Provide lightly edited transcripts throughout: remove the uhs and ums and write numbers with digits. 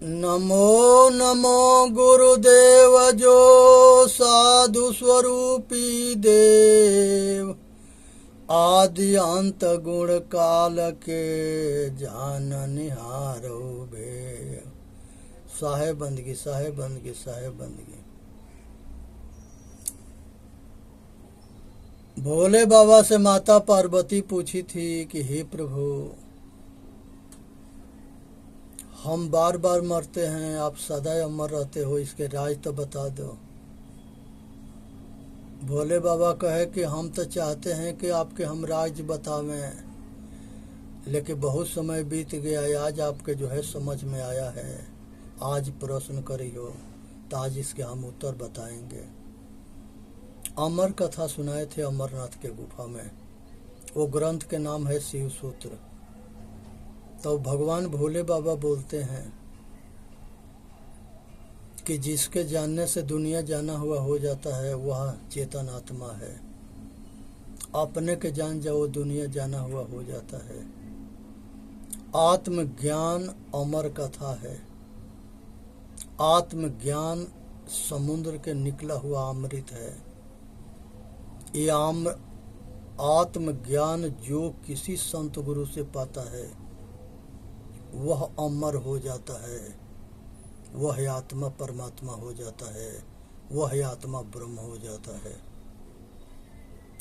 नमो नमो गुरुदेव जो साधु स्वरूपी देव, आदि अंत गुण काल के जाननिहारो भेव। साहेब बंदगी, साहेब बंदगी, साहेब बंदगी। भोले बाबा से माता पार्वती पूछी थी कि हे प्रभु, हम बार बार मरते हैं, आप सदा अमर रहते हो, इसके राज तो बता दो। भोले बाबा कहे कि हम तो चाहते हैं कि आपके हम राज बतावें, लेकिन बहुत समय बीत गया, आज आपके जो है समझ में आया है, आज प्रश्न करी हो तो आज इसके हम उत्तर बताएंगे। अमर कथा सुनाए थे अमरनाथ के गुफा में, वो ग्रंथ के नाम है शिव सूत्र। तो भगवान भोले बाबा बोलते हैं कि जिसके जानने से दुनिया जाना हुआ हो जाता है वह चेतन आत्मा है। अपने के जान जाओ दुनिया जाना हुआ हो जाता है। आत्मज्ञान अमर कथा है। आत्मज्ञान समुद्र के निकला हुआ अमृत है। ये आत्मज्ञान जो किसी संत गुरु से पाता है वह अमर हो जाता है, वह आत्मा परमात्मा हो जाता है, वह आत्मा ब्रह्म हो जाता है।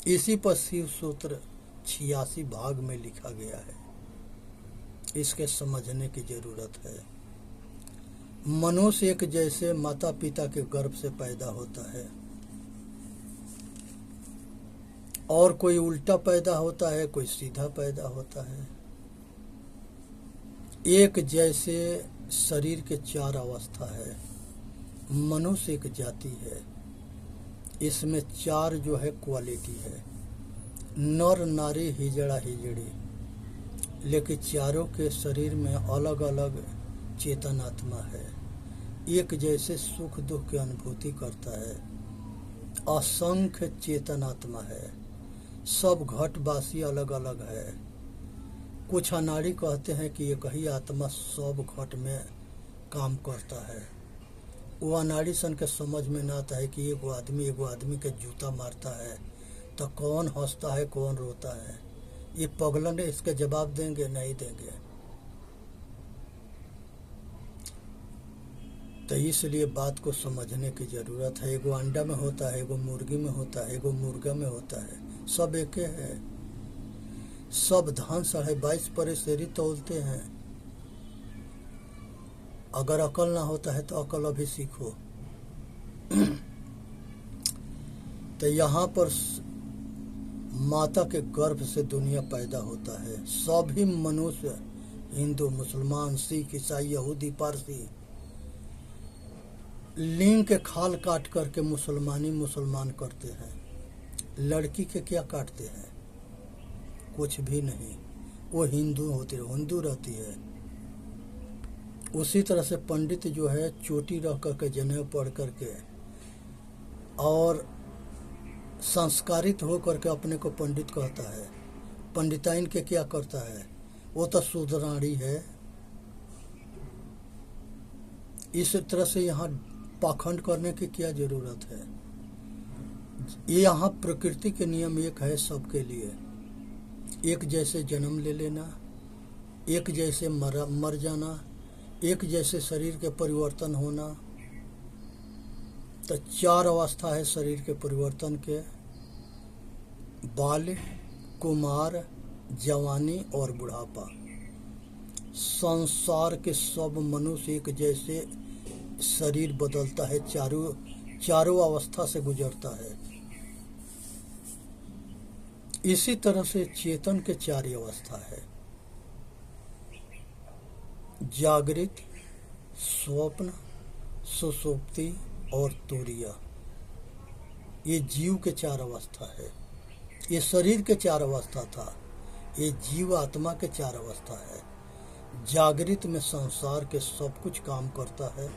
इसी पर शिव सूत्र 86 भाग में लिखा गया है। इसके समझने की जरूरत है। मनुष्य एक जैसे माता पिता के गर्भ से पैदा होता है, और कोई उल्टा पैदा होता है, कोई सीधा पैदा होता है। एक जैसे शरीर के 4 अवस्था है। मनुष्य एक जाति है, इसमें 4 जो है क्वालिटी है, नर नारी हिजड़ा हिजड़ी, लेकिन चारों के शरीर में अलग अलग चेतन आत्मा है। एक जैसे सुख दुख की अनुभूति करता है। असंख्य चेतन आत्मा है, सब घटवासी अलग अलग है। कुछ अनाड़ी कहते हैं कि एक ही आत्मा सब घट में काम करता है। वो अनाड़ी सन के समझ में ना आता है कि एगो आदमी के जूता मारता है तो कौन हंसता है कौन रोता है। ये पगलन इसके जवाब देंगे नहीं देंगे। तो इसलिए बात को समझने की जरूरत है। एगो अंडा में होता है, एगो मुर्गी में होता है, एगो मुर्गा में होता है, सब एक है। सब धान 22.5 परेसेरी तोलते हैं। अगर अकल ना होता है तो अकल अभी सीखो। तो यहाँ पर माता के गर्भ से दुनिया पैदा होता है। सभी मनुष्य, हिंदू मुसलमान सिख ईसाई यहूदी पारसी, लिंग के खाल काट करके मुसलमान करते हैं। लड़की के क्या काटते हैं? कुछ भी नहीं, वो हिंदू रहती है। उसी तरह से पंडित जो है चोटी रख करके जनेऊ पढ़ करके और संस्कारित हो करके अपने को पंडित कहता है। पंडिताइन के क्या करता है? वो तो शूद्राणी है। इस तरह से यहाँ पाखंड करने की क्या जरूरत है? ये यहाँ प्रकृति के नियम एक है सबके लिए। एक जैसे जन्म ले लेना, एक जैसे मर जाना, एक जैसे शरीर के परिवर्तन होना। तो 4 अवस्था है शरीर के परिवर्तन के, बाल्य, कुमार, जवानी और बुढ़ापा। संसार के सब मनुष्य एक जैसे शरीर बदलता है, चारों अवस्था से गुजरता है। इसी तरह से चेतन के 4 अवस्था है, जागृत, स्वप्न, सुषुप्ति और तुरीय। ये जीव के 4 अवस्था है। ये शरीर के 4 अवस्था था, ये जीव आत्मा के 4 अवस्था है। जागृत में संसार के सब कुछ काम करता है।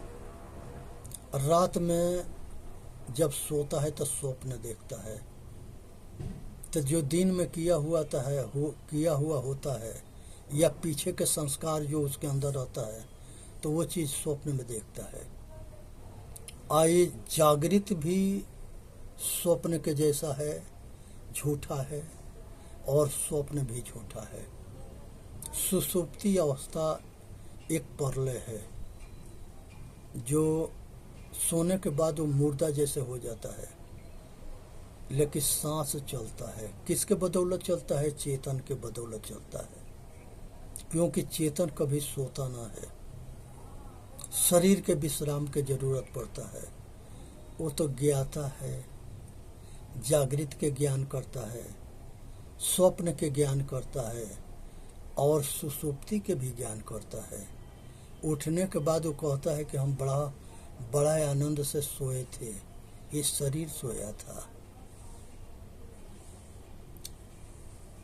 रात में जब सोता है तो स्वप्न देखता है। तो जो दिन में किया हुआ होता है या पीछे के संस्कार जो उसके अंदर रहता है तो वो चीज़ स्वप्न में देखता है। आए जागृत भी स्वप्न के जैसा है, झूठा है, और स्वप्न भी झूठा है। सुषुप्ति अवस्था एक प्रलय है, जो सोने के बाद वो मुर्दा जैसे हो जाता है, लेकिन सांस चलता है। किसके बदौलत चलता है? चेतन के बदौलत चलता है, क्योंकि चेतन कभी सोता ना है। शरीर के विश्राम की जरूरत पड़ता है। वो तो ज्ञाता है, जागृत के ज्ञान करता है, स्वप्न के ज्ञान करता है, और सुषुप्ति के भी ज्ञान करता है। उठने के बाद वो कहता है कि हम बड़ा आनंद से सोए थे, ये शरीर सोया था।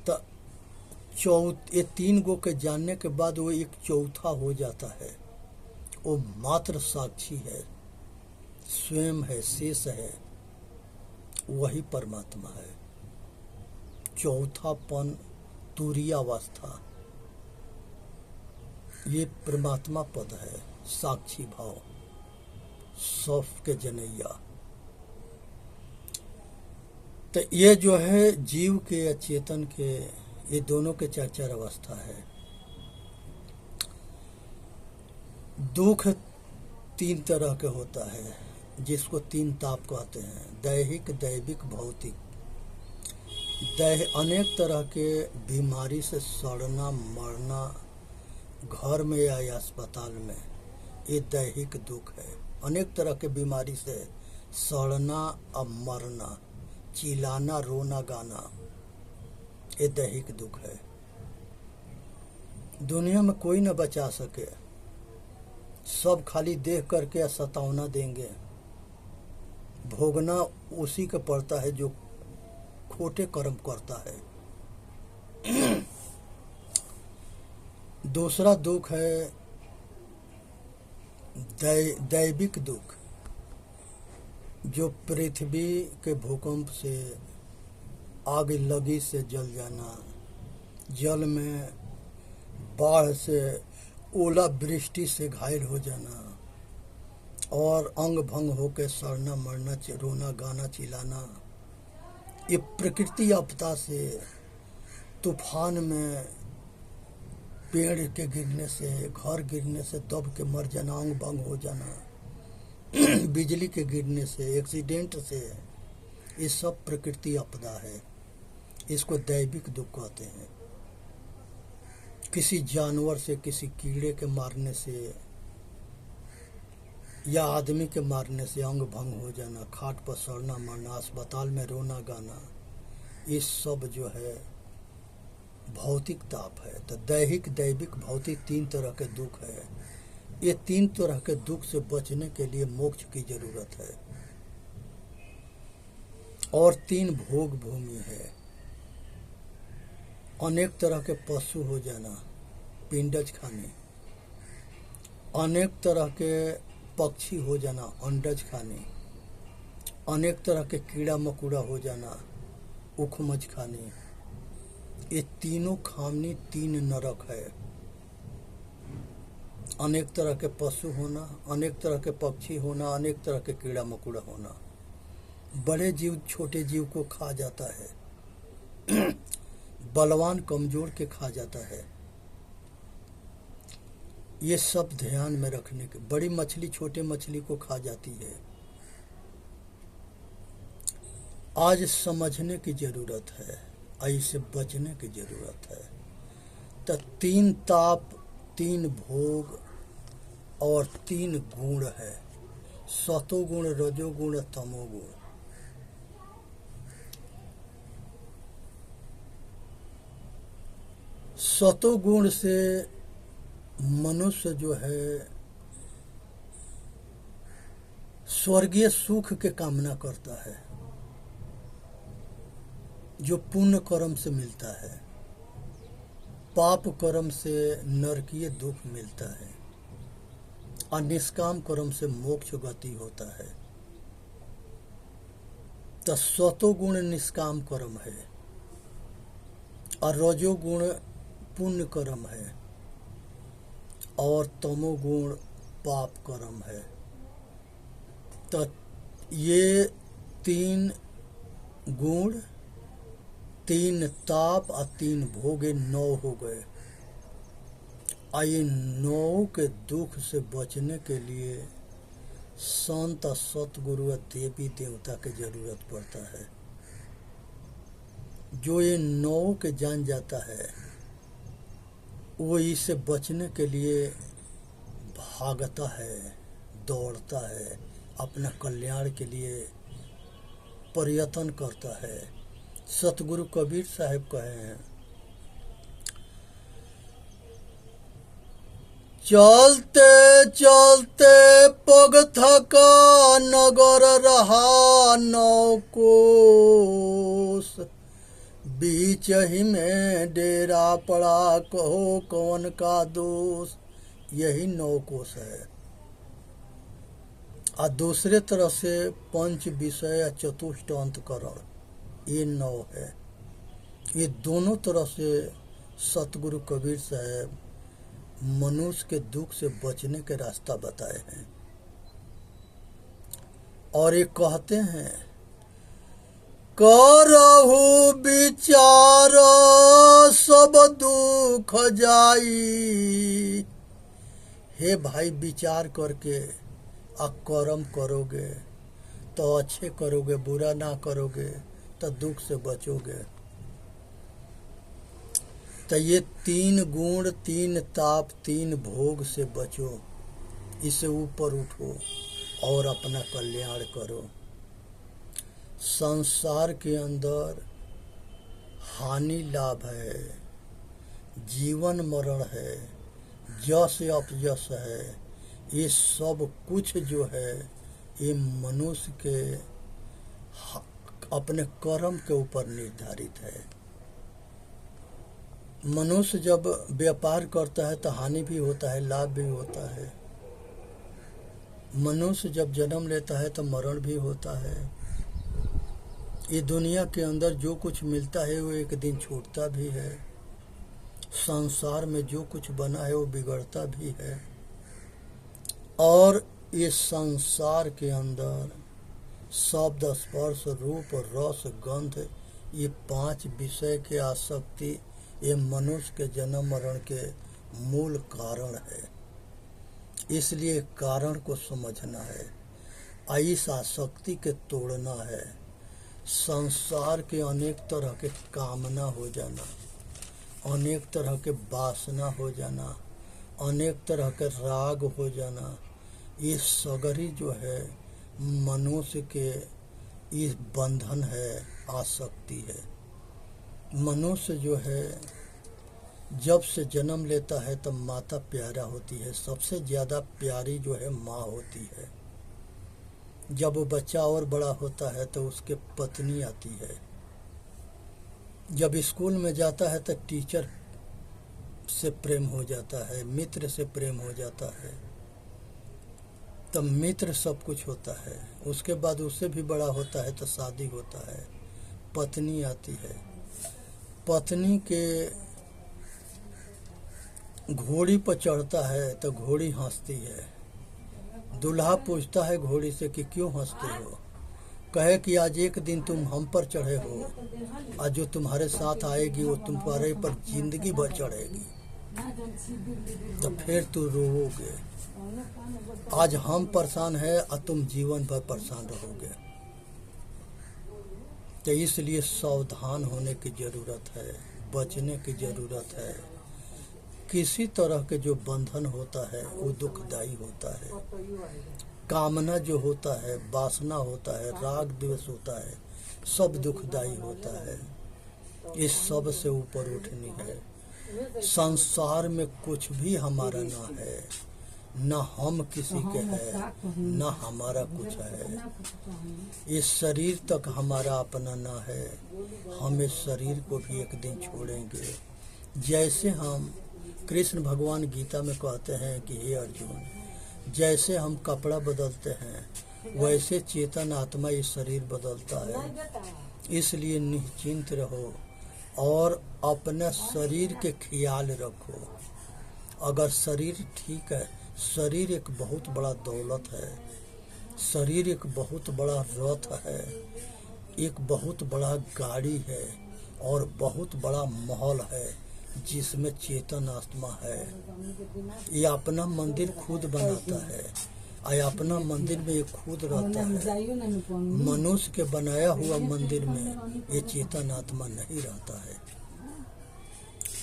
तो ये 3 गो के जानने के बाद वो एक चौथा हो जाता है। वो मात्र साक्षी है, स्वयं है, शेष है, वही परमात्मा है। चौथापन, तुरीयावस्था, ये परमात्मा पद है, साक्षी भाव, सौफ के जनैया। तो ये जो है जीव के या चेतन के, ये दोनों के चरचर अवस्था है। दुख 3 तरह के होता है, जिसको 3 ताप कहते हैं, दैहिक, दैविक, भौतिक। अनेक तरह के बीमारी से सड़ना, मरना, घर में या अस्पताल में, ये दैहिक दुख है। अनेक तरह के बीमारी से सड़ना और मरना, चिल्लाना, रोना, गाना, ये दैहिक दुख है। दुनिया में कोई न बचा सके, सब खाली देख करके सतावना देंगे। भोगना उसी का पड़ता है जो खोटे कर्म करता है। दूसरा दुख है दैविक दुख, जो पृथ्वी के भूकंप से, आग लगी से जल जाना, जल में बाढ़ से, ओला वृष्टि से घायल हो जाना, और अंग भंग होकर सड़ना, मरना, रोना, गाना, चिल्लाना, ये प्रकृति आपदा से, तूफान में पेड़ के गिरने से, घर गिरने से दब के मर जाना, अंग भंग हो जाना, बिजली के गिरने से, एक्सीडेंट से, ये सब प्रकृति आपदा है। इसको दैविक दुख कहते हैं। किसी जानवर से, किसी कीड़े के मारने से या आदमी के मारने से अंग भंग हो जाना, खाट पर सड़ना, मरना, अस्पताल में रोना, गाना, ये सब जो है भौतिक ताप है। तो दैहिक, दैविक, भौतिक 3 तरह के दुख है। ये 3 तरह के दुख से बचने के लिए मोक्ष की जरूरत है। और 3 भोग भूमि है। अनेक तरह के पशु हो जाना, पिंडज खाने, अनेक तरह के पक्षी हो जाना, अंडज खाने, अनेक तरह के कीड़ा मकोड़ा हो जाना, उखमज खाने, ये तीनों खामनी 3 नरक है। अनेक तरह के पशु होना, अनेक तरह के पक्षी होना, अनेक तरह के कीड़ा मकोड़ा होना, बड़े जीव छोटे जीव को खा जाता है, बलवान कमजोर के खा जाता है। ये सब ध्यान में रखने के, बड़ी मछली छोटे मछली को खा जाती है। आज समझने की जरूरत है, ऐसे बचने की जरूरत है। तो 3 ताप, 3 भोग और 3 गुण है, सतोगुण, रजोगुण, तमोगुण। सतोगुण से मनुष्य जो है स्वर्गीय सुख के कामना करता है, जो पुण्य कर्म से मिलता है। पाप कर्म से नरकीय दुख मिलता है, और निष्काम कर्म से मोक्ष गति होता है। तो सतोगुण निष्काम कर्म है, और रजोगुण पुण्य कर्म है, और तमोगुण पाप कर्म है। तो ये 3 गुण, 3 ताप और 3 भोग, 9 हो गए। ये 9 के दुख से बचने के लिए संत, सतगुरु, देवी देवता की जरूरत पड़ता है। जो ये 9 के जान जाता है वो इससे बचने के लिए भागता है, दौड़ता है, अपना कल्याण के लिए प्रयत्न करता है। सतगुरु कबीर साहब कहे हैं, चलते चलते पग थका नगर रहा 9 कोस, बीच ही में डेरा पड़ा कहो कौन का दोष। यही 9 कोस है। और दूसरे तरह से पंच विषय चतुष्ट अंतकरण, ये 9 है। ये दोनों तरह से सतगुरु कबीर साहब मनुष्य के दुख से बचने के रास्ता बताए हैं। और ये कहते हैं, करहु विचार सब दुख जाई। हे भाई, विचार करके कर्म करोगे तो अच्छे करोगे, बुरा ना करोगे तो दुख से बचोगे। तो ये 3 गुण, 3 ताप, 3 भोग से बचो, इससे ऊपर उठो और अपना कल्याण करो। संसार के अंदर हानि लाभ है, जीवन मरण है, यश अपयश है। ये सब कुछ जो है ये मनुष्य के अपने कर्म के ऊपर निर्धारित है। मनुष्य जब व्यापार करता है तो हानि भी होता है, लाभ भी होता है। मनुष्य जब जन्म लेता है तो मरण भी होता है। ये दुनिया के अंदर जो कुछ मिलता है वो एक दिन छूटता भी है। संसार में जो कुछ बना है वो बिगड़ता भी है। और इस संसार के अंदर शब्द, स्पर्श, रूप, रस, गंध, ये 5 विषय के आसक्ति ये मनुष्य के जन्म मरण के मूल कारण है। इसलिए कारण को समझना है, इस आसक्ति के तोड़ना है। संसार के अनेक तरह के कामना हो जाना, अनेक तरह के वासना हो जाना, अनेक तरह के राग हो जाना, ये सगरी जो है मनुष्य के इस बंधन है, आसक्ति है। मनुष्य जो है जब से जन्म लेता है तब माता प्यारा होती है, सबसे ज़्यादा प्यारी जो है माँ होती है। जब वो बच्चा और बड़ा होता है तो उसके पत्नी आती है। जब स्कूल में जाता है तो टीचर से प्रेम हो जाता है, मित्र से प्रेम हो जाता है, तब मित्र सब कुछ होता है। उसके बाद उससे भी बड़ा होता है तो शादी होता है, पत्नी आती है। पत्नी के घोड़ी पर चढ़ता है तो घोड़ी हंसती है। दूल्हा पूछता है घोड़ी से कि क्यों हंसते हो? कहे कि आज एक दिन तुम हम पर चढ़े हो, आज जो तुम्हारे साथ आएगी वो तुम्हारे पर जिंदगी भर चढ़ेगी, तो फिर तू रोओगे। आज हम परेशान हैं और तुम जीवन भर परेशान रहोगे। तो इसलिए सावधान होने की ज़रूरत है, बचने की ज़रूरत है। किसी तरह के जो बंधन होता है वो दुखदाई होता है। कामना जो होता है, वासना होता है, राग द्वेष होता है, सब दुखदाई होता है। इस सब से ऊपर उठनी है। संसार में कुछ भी हमारा ना है, ना हम किसी के हैं, ना हमारा कुछ है। इस शरीर तक हमारा अपना ना है। हम इस शरीर को भी एक दिन छोड़ेंगे। जैसे हम कृष्ण भगवान गीता में कहते हैं कि हे अर्जुन, जैसे हम कपड़ा बदलते हैं वैसे चेतन आत्मा इस शरीर बदलता है। इसलिए निश्चिंत रहो और अपने शरीर के ख्याल रखो। अगर शरीर ठीक है, शरीर एक बहुत बड़ा दौलत है, शरीर एक बहुत बड़ा रथ है, एक बहुत बड़ा गाड़ी है और बहुत बड़ा महल है जिसमें चेतन आत्मा है। ये अपना मंदिर खुद बनाता है और अपना मंदिर में ये खुद रहता है। मनुष्य के बनाया हुआ मंदिर में ये चेतन आत्मा नहीं रहता है,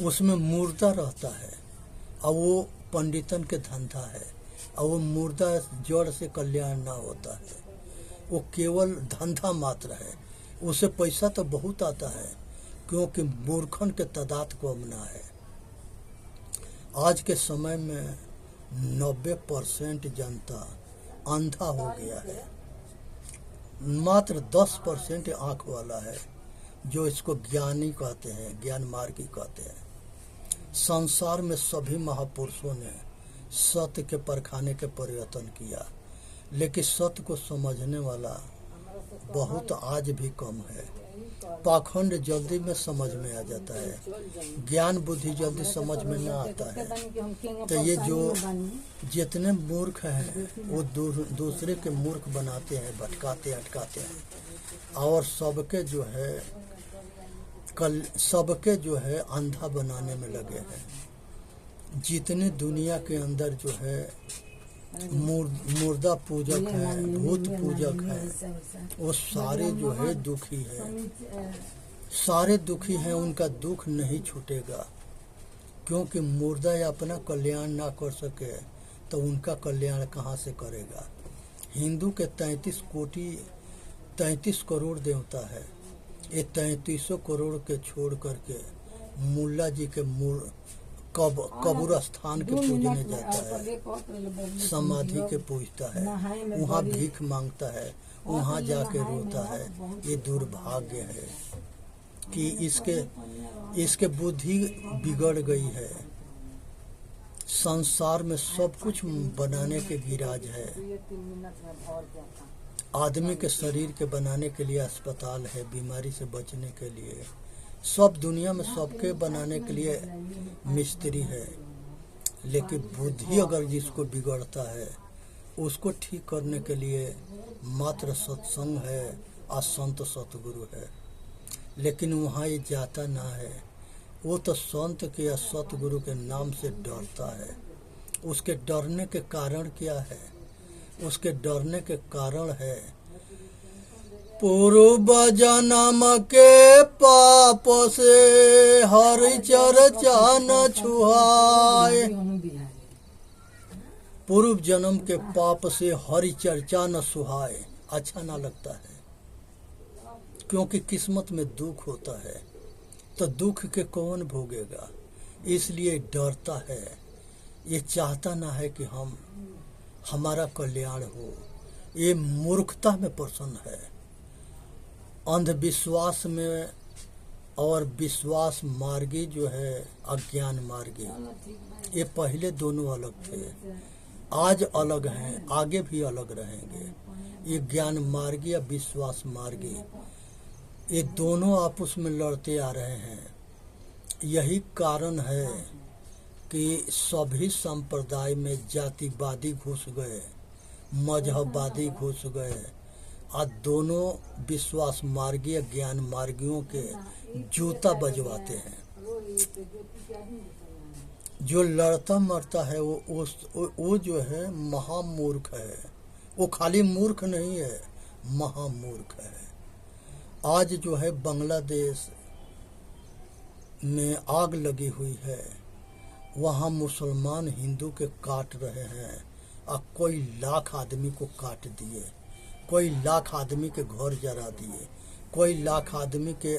उसमें मुर्दा रहता है और वो पंडितन के धंधा है और वो मुर्दा जड़ से कल्याण ना होता है, वो केवल धंधा मात्र है। उसे पैसा तो बहुत आता है क्योंकि मूर्खन के तादाद कम ना है। आज के समय में 90% जनता अंधा हो गया है, मात्र 10% आँख वाला है जो इसको ज्ञानी कहते हैं, ज्ञान मार्गी कहते हैं। संसार में सभी महापुरुषों ने सत्य के परखाने के प्रयत्न किया, लेकिन सत्य को समझने वाला बहुत आज भी कम है। पाखंड जल्दी में समझ में आ जाता है, ज्ञान बुद्धि जल्दी समझ में ना आता है। तो ये जो जितने मूर्ख हैं वो दूसरे के मूर्ख बनाते हैं, भटकाते अटकाते हैं और सबके जो है अंधा बनाने में लगे हैं। जितने दुनिया के अंदर जो है मुर्दा पूजक है, भूत पूजक है, वो सारे जो है दुखी है, सारे दुखी हैं। उनका दुख नहीं छूटेगा क्योंकि मुर्दा अपना कल्याण ना कर सके तो उनका कल्याण कहाँ से करेगा। हिंदू के 33 करोड़ देवता है, ये 33 करोड़ के छोड़ करके मुल्ला जी के कब्र स्थान के पूजने जाता है, समाधि के पूजता है, वहाँ भीख मांगता है, वहाँ जाके रोता है। ये दुर्भाग्य है कि इसके बुद्धि बिगड़ गई है। संसार में सब कुछ बनाने के गिराज है। आदमी के शरीर के बनाने के लिए अस्पताल है, बीमारी से बचने के लिए सब दुनिया में सबके बनाने के लिए मिस्त्री है। लेकिन बुद्धि अगर जिसको बिगड़ता है उसको ठीक करने के लिए मात्र सत्संग है और संत सतगुरु है। लेकिन वहाँ ये जाता ना है, वो तो संत के या सतगुरु के नाम से डरता है। उसके डरने के कारण क्या है? उसके डरने के कारण है पूर्व जन्म के पाप से हरि चर्चा न छुआए। पूर्व जन्म के पाप से हरि चर्चा न सुहाए। अच्छा ना लगता है क्योंकि किस्मत में दुख होता है तो दुख के कौन भोगेगा, इसलिए डरता है। ये चाहता ना है कि हमारा कल्याण हो। ये मूर्खता में प्रसन्न है, अंधविश्वास में। और विश्वास मार्गी जो है अज्ञान मार्गी, ये पहले दोनों अलग थे, आज अलग हैं, आगे भी अलग रहेंगे। ये ज्ञान मार्गी या विश्वास मार्गी, ये दोनों आपस में लड़ते आ रहे हैं। यही कारण है कि सभी संप्रदाय में जातिवादी घुस गए, मजहबवादी घुस गए और दोनों विश्वास मार्गी या ज्ञान मार्गियों के जूता बजवाते हैं। जो लड़ता मरता है वो जो है महामूर्ख है। वो खाली मूर्ख नहीं है, महामूर्ख है। आज जो है बांग्लादेश में आग लगी हुई है, वहाँ मुसलमान हिंदू के काट रहे हैं और कोई लाख आदमी को काट दिए, कोई लाख आदमी के घर जरा दिए, कोई लाख आदमी के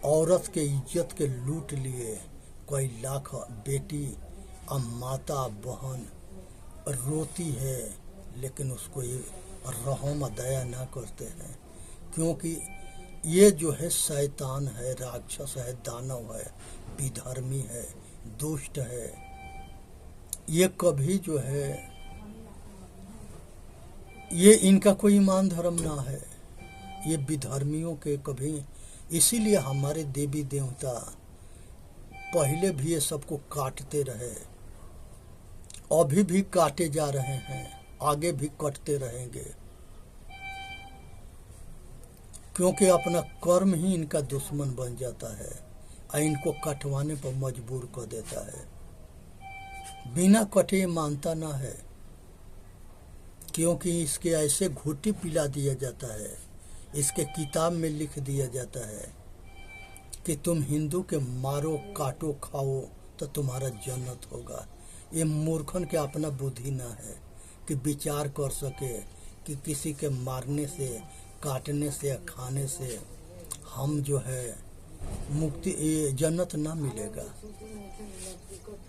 औरत के इज्जत के लूट लिए, कोई लाख बेटी और माता बहन रोती है लेकिन उसको ये रहम दया ना करते हैं। क्योंकि ये जो है शैतान है, राक्षस है, दानव है, विधर्मी है, दुष्ट है। ये कभी जो है ये इनका कोई ईमान धर्म ना है, ये विधर्मियों के कभी। इसीलिए हमारे देवी देवता पहले भी ये सबको काटते रहे अभी भी काटे जा रहे हैं, आगे भी कटते रहेंगे, क्योंकि अपना कर्म ही इनका दुश्मन बन जाता है और इनको कटवाने पर मजबूर कर देता है। बिना कटे मानता ना है, क्योंकि इसके ऐसे घुट्टी पिला दिया जाता है, इसके किताब में लिख दिया जाता है कि तुम हिंदू के मारो काटो खाओ तो तुम्हारा जन्नत होगा। ये मूर्खन के अपना बुद्धि ना है कि विचार कर सके कि किसी के मारने से, काटने से या खाने से हम जो है मुक्ति, ये जन्नत ना मिलेगा।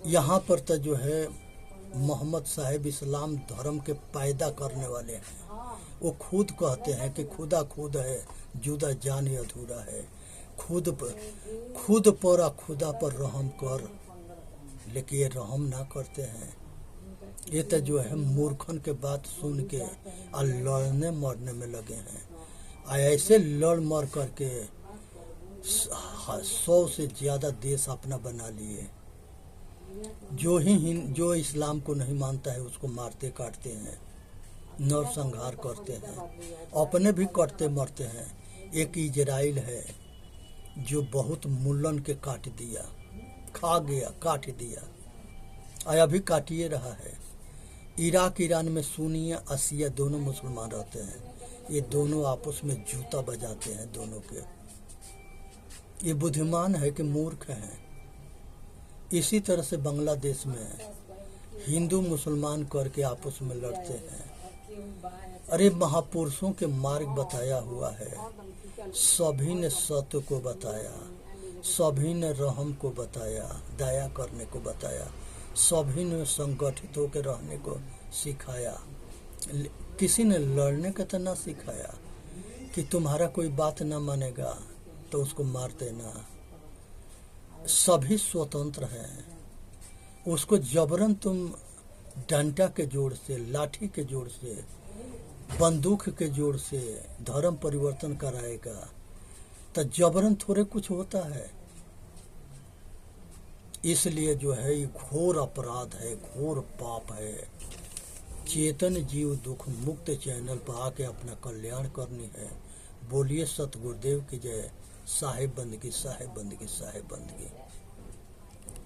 यहाँ पर तो जो है मोहम्मद साहेब इस्लाम धर्म के पैदा करने वाले हैं। वो खुद कहते हैं कि खुदा खुद है, जुदा जान अधूरा है। खुद पर खुदा पर रहम कर, लेकिन ये रहम ना करते हैं। ये तो जो है मूर्खन के बात सुन के और लड़ने मरने में लगे हैं। ऐसे लड़ मर करके 100 से ज़्यादा देश अपना बना लिए। जो इस्लाम को नहीं मानता है उसको मारते काटते हैं, नरसंहार करते हैं, अपने भी कटते मरते हैं। एक इजराइल है जो बहुत मुल्लन के काट दिया, खा गया, काट दिया और अभी काटिए रहा है। इराक ईरान में सुन्नी अशिया दोनों मुसलमान रहते हैं। ये दोनों आपस में जूता बजाते हैं दोनों के। ये बुद्धिमान है कि मूर्ख हैं। इसी तरह से बांग्लादेश में हिंदू मुसलमान करके आपस में लड़ते हैं। अरे महापुरुषों के मार्ग बताया हुआ है, सभी ने सत्य को बताया, सभी ने रहम को बताया, दया करने को बताया, सभी ने संगठित होकर रहने को सिखाया। किसी ने लड़ने का तो ना सिखाया कि तुम्हारा कोई बात ना मानेगा तो उसको मार देना। सभी स्वतंत्र हैं। उसको जबरन तुम डंडा के जोर से, लाठी के जोर से, बंदूक के जोर से धर्म परिवर्तन कराएगा तो जबरन थोड़े कुछ होता है। इसलिए जो है ये घोर अपराध है, घोर पाप है। चेतन जीव दुख मुक्त चैनल पर आके अपना कल्याण करनी है। बोलिए सतगुरुदेव की जय। साहेब बंदगी, साहेब बंदगी, साहेब बंदगी।